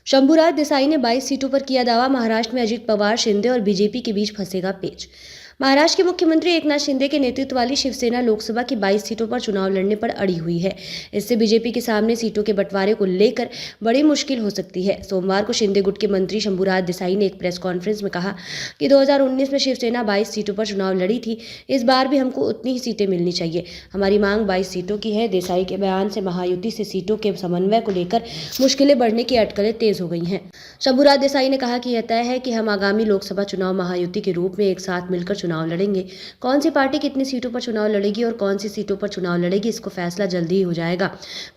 शंभूराज देसाई ने 22 सीटों पर किया दावा। महाराष्ट्र में अजित पवार, शिंदे और बीजेपी के बीच फंसेगा पेच। महाराष्ट्र के मुख्यमंत्री एकनाथ शिंदे के नेतृत्व वाली शिवसेना लोकसभा की 22 सीटों पर चुनाव लड़ने पर अड़ी हुई है। इससे बीजेपी के सामने सीटों के बंटवारे को लेकर बड़ी मुश्किल हो सकती है। सोमवार को शिंदे गुट के मंत्री शंभूराज देसाई ने एक प्रेस कॉन्फ्रेंस में कहा कि 2019 में शिवसेना 22 सीटों पर चुनाव लड़ी थी। इस बार भी हमको उतनी ही सीटें मिलनी चाहिए। हमारी मांग 22 सीटों की है। देसाई के बयान से महायुति से सीटों के समन्वय को लेकर मुश्किलें बढ़ने की अटकलें तेज हो गई हैं। शंभूराज देसाई ने कहा कि यह तय है कि हम आगामी लोकसभा चुनाव महायुति के रूप में एक साथ मिलकर चुनाव लड़ेंगे। कौन सी पार्टी कितनी सीटों पर चुनाव लड़ेगी और कौन सी सीटों पर चुनाव लड़ेगी, इसको फैसला जल्दी ही हो जाएगा।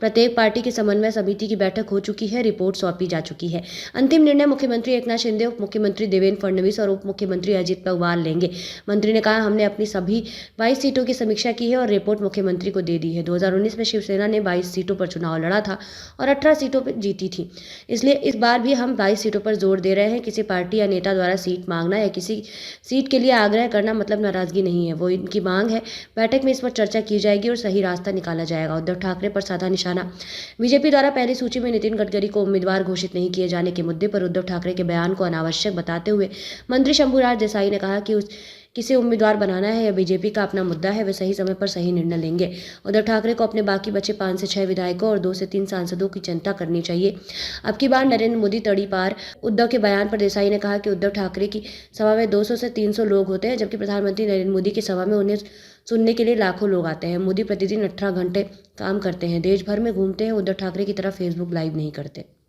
प्रत्येक पार्टी की समन्वय समिति की बैठक हो चुकी है, रिपोर्ट सौंपी जा चुकी है। अंतिम निर्णय मुख्यमंत्री एकनाथ शिंदे, उप मुख्यमंत्री देवेंद्र फडणवीस और उप मुख्यमंत्री अजित पवार लेंगे। मंत्री ने कहा, हमने अपनी सभी 22 सीटों की समीक्षा की है और रिपोर्ट मुख्यमंत्री को दे दी है। 2019 में शिवसेना ने 22 सीटों पर चुनाव लड़ा था और 18 सीटों पर जीती थी। इसलिए इस बार भी हम 22 सीटों पर जोर दे रहे हैं। किसी पार्टी या नेता द्वारा सीट मांगना या किसी सीट के लिए आग्रह करना मतलब नाराजगी नहीं है, वो इनकी मांग है। बैठक में इस पर चर्चा की जाएगी और सही रास्ता निकाला जाएगा। उद्धव ठाकरे पर साधा निशाना। बीजेपी द्वारा पहली सूची में नितिन गडकरी को उम्मीदवार घोषित नहीं किए जाने के मुद्दे पर उद्धव ठाकरे के बयान को अनावश्यक बताते हुए मंत्री शंभूराज देसाई ने कहा कि किसे उम्मीदवार बनाना है या बीजेपी का अपना मुद्दा है, वे सही समय पर सही निर्णय लेंगे। उद्धव ठाकरे को अपने बाकी बचे 5 से 6 विधायकों और 2 से 3 सांसदों की चिंता करनी चाहिए। अब की बार नरेंद्र मोदी तड़ी पार। उद्धव के बयान पर देसाई ने कहा कि उद्धव ठाकरे की सभा में 200 से 300 लोग होते हैं, जबकि प्रधानमंत्री नरेंद्र मोदी की सभा में उन्हें सुनने के लिए लाखों लोग आते हैं। मोदी प्रतिदिन 18 घंटे काम करते हैं, देश भर में घूमते हैं। उद्धव ठाकरे की तरह फेसबुक लाइव नहीं करते।